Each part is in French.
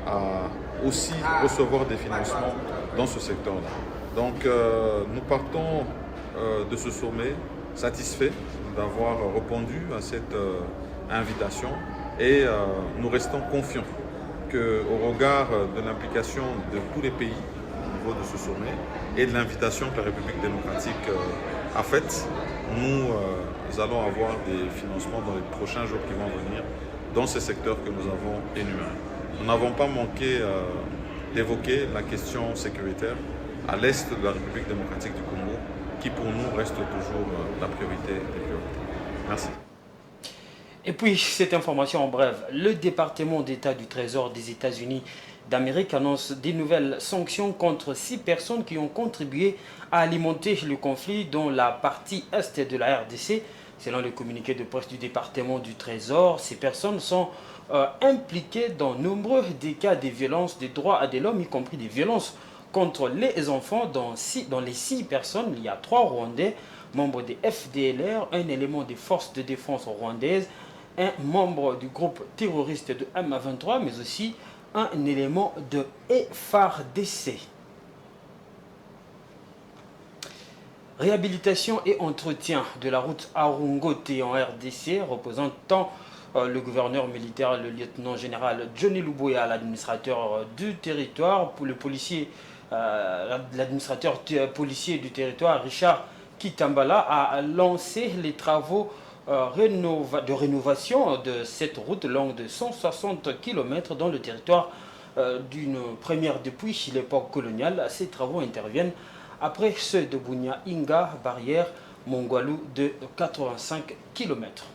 à aussi recevoir des financements dans ce secteur-là. Donc nous partons de ce sommet satisfaits d'avoir répondu à cette invitation et nous restons confiants qu'au regard de l'implication de tous les pays au niveau de ce sommet et de l'invitation que la République démocratique a faite, nous allons avoir des financements dans les prochains jours qui vont venir dans ces secteurs que nous avons énumérés. Nous n'avons pas manqué d'évoquer la question sécuritaire à l'est de la République démocratique du Congo, qui pour nous reste toujours la priorité des priorités. Merci. Et puis, cette information en bref, le département d'État du Trésor des États-Unis d'Amérique annonce des nouvelles sanctions contre 6 personnes qui ont contribué à alimenter le conflit dans la partie est de la RDC. Selon le communiqué de presse du département du Trésor, ces personnes sont impliquées dans nombreux des cas de violences des droits de l'homme, y compris des violences contre les enfants. Dans les 6 personnes, il y a 3 Rwandais, membres des FDLR, un élément des forces de défense rwandaises, un membre du groupe terroriste de M23, mais aussi un élément de FARDC. Réhabilitation et entretien de la route Arungote en RDC, représentant le gouverneur militaire, le lieutenant-général Johnny Luboya, l'administrateur du territoire, pour le policier, l'administrateur policier du territoire, Richard Kitambala, a lancé les travaux de rénovation de cette route longue de 160 km dans le territoire d'une première depuis l'époque coloniale. Ces travaux interviennent après ceux de Bunia Inga, barrière Mongwalou de 85 km.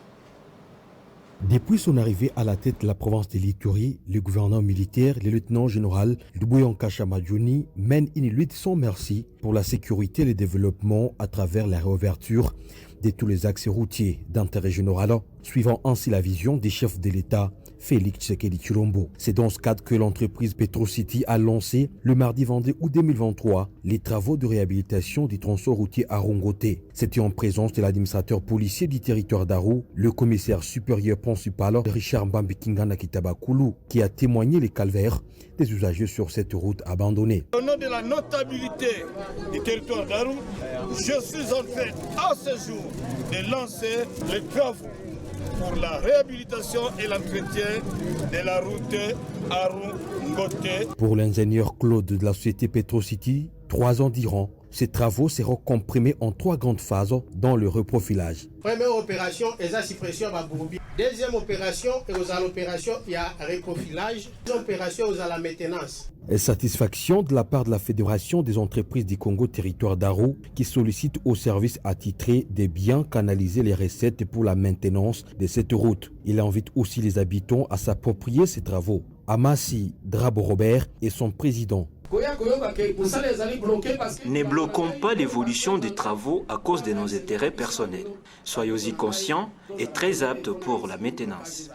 Depuis son arrivée à la tête de la province de l'Ituri, le gouverneur militaire, le lieutenant-général Luboyanka Chamadjouni, mène une lutte sans merci pour la sécurité et le développement à travers la réouverture de tous les axes routiers d'intérêt général, suivant ainsi la vision des chefs de l'État, Félix Tshisekedi Tshilombo. C'est dans ce cadre que l'entreprise Petrocity a lancé le mardi 22 août 2023 les travaux de réhabilitation du tronçon routier Arungote. C'était en présence de l'administrateur policier du territoire d'Aru, le commissaire supérieur principal Richard Mbambikingana Kitabakulu, qui a témoigné les calvaires des usagers sur cette route abandonnée. Au nom de la notabilité du territoire d'Aru, je suis en train à ce jour de lancer les travaux pour la réhabilitation et l'entretien de la route Arungote. Pour l'ingénieur Claude de la société Petrocity, 3 ans durant, ces travaux seront comprimés en 3 grandes phases dans le reprofilage. Première opération, la suppression de Bourbi. Deuxième opération, l'opération, il y a reprofilage. Deuxième opération, il y a la maintenance. Et satisfaction de la part de la Fédération des entreprises du Congo territoire d'Aru qui sollicite au service attitré de bien canaliser les recettes pour la maintenance de cette route. Il invite aussi les habitants à s'approprier ces travaux. Amassi Drabo Robert est son président. Ne bloquons pas l'évolution des travaux à cause de nos intérêts personnels. Soyons-y conscients et très aptes pour la maintenance.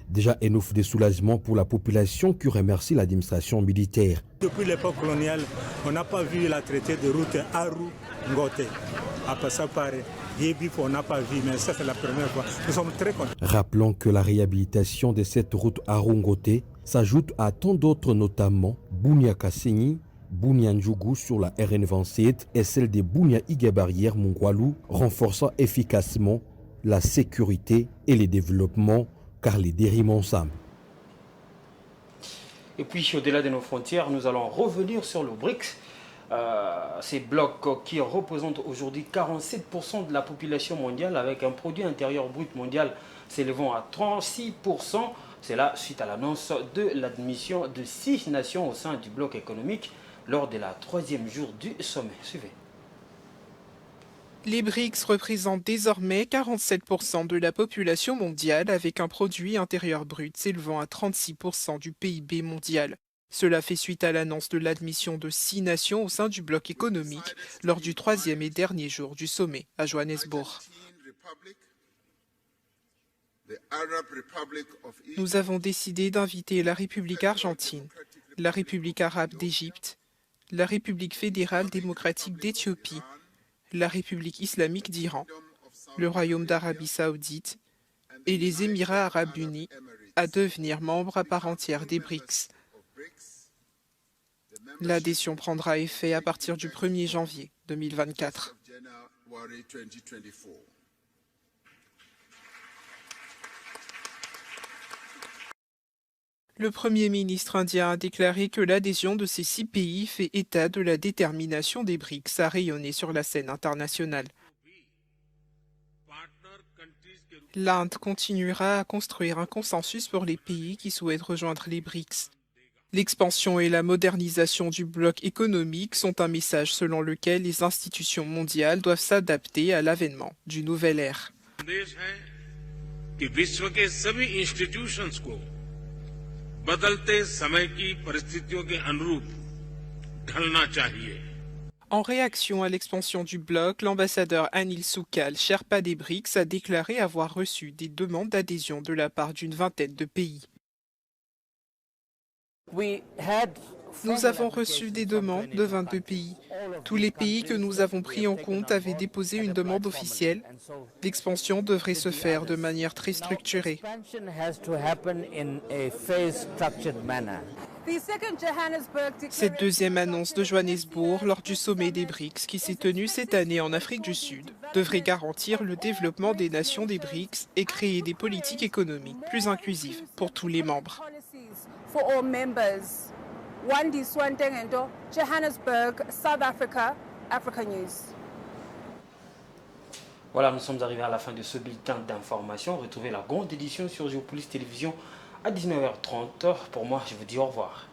Déjà un offre de soulagement pour la population qui remercie l'administration militaire. Depuis l'époque coloniale, on n'a pas vu la traité de route Arungote. Après ça, pareil. On n'a pas vu, mais ça c'est la première fois. Nous sommes très contents. Rappelons que la réhabilitation de cette route Arungote s'ajoute à tant d'autres, notamment Bunia Kasenyi, Bunia Ndjougou sur la RN27 et celle de Bunia Iga Barrière Mongwalou, renforçant efficacement la sécurité et le développement, car les dérives ensemble. Et puis au-delà de nos frontières, nous allons revenir sur le BRICS. Ces blocs qui représentent aujourd'hui 47% de la population mondiale avec un produit intérieur brut mondial s'élevant à 36%. C'est là suite à l'annonce de l'admission de 6 nations au sein du bloc économique lors de la 3e jour du sommet. Suivez. Les BRICS représentent désormais 47% de la population mondiale avec un produit intérieur brut s'élevant à 36% du PIB mondial. Cela fait suite à l'annonce de l'admission de 6 nations au sein du bloc économique lors du 3e et dernier jour du sommet à Johannesburg. Nous avons décidé d'inviter la République argentine, la République arabe d'Égypte, la République fédérale démocratique d'Éthiopie, la République islamique d'Iran, le Royaume d'Arabie saoudite et les Émirats arabes unis à devenir membre à part entière des BRICS. L'adhésion prendra effet à partir du 1er janvier 2024. Le Premier ministre indien a déclaré que l'adhésion de ces 6 pays fait état de la détermination des BRICS à rayonner sur la scène internationale. L'Inde continuera à construire un consensus pour les pays qui souhaitent rejoindre les BRICS. L'expansion et la modernisation du bloc économique sont un message selon lequel les institutions mondiales doivent s'adapter à l'avènement d'une nouvelle ère. En réaction à l'expansion du bloc, l'ambassadeur Anil Soukal, Sherpa des BRICS, a déclaré avoir reçu des demandes d'adhésion de la part d'une vingtaine de pays. Nous avons reçu des demandes de 22 pays. Tous les pays que nous avons pris en compte avaient déposé une demande officielle. L'expansion devrait se faire de manière très structurée. Cette deuxième annonce de Johannesburg lors du sommet des BRICS qui s'est tenu cette année en Afrique du Sud devrait garantir le développement des nations des BRICS et créer des politiques économiques plus inclusives pour tous les membres. Johannesburg, South Africa, Africa News. Voilà, nous sommes arrivés à la fin de ce bulletin d'information. Retrouvez la grande édition sur Géopolis Télévision à 19h30. Pour moi, je vous dis au revoir.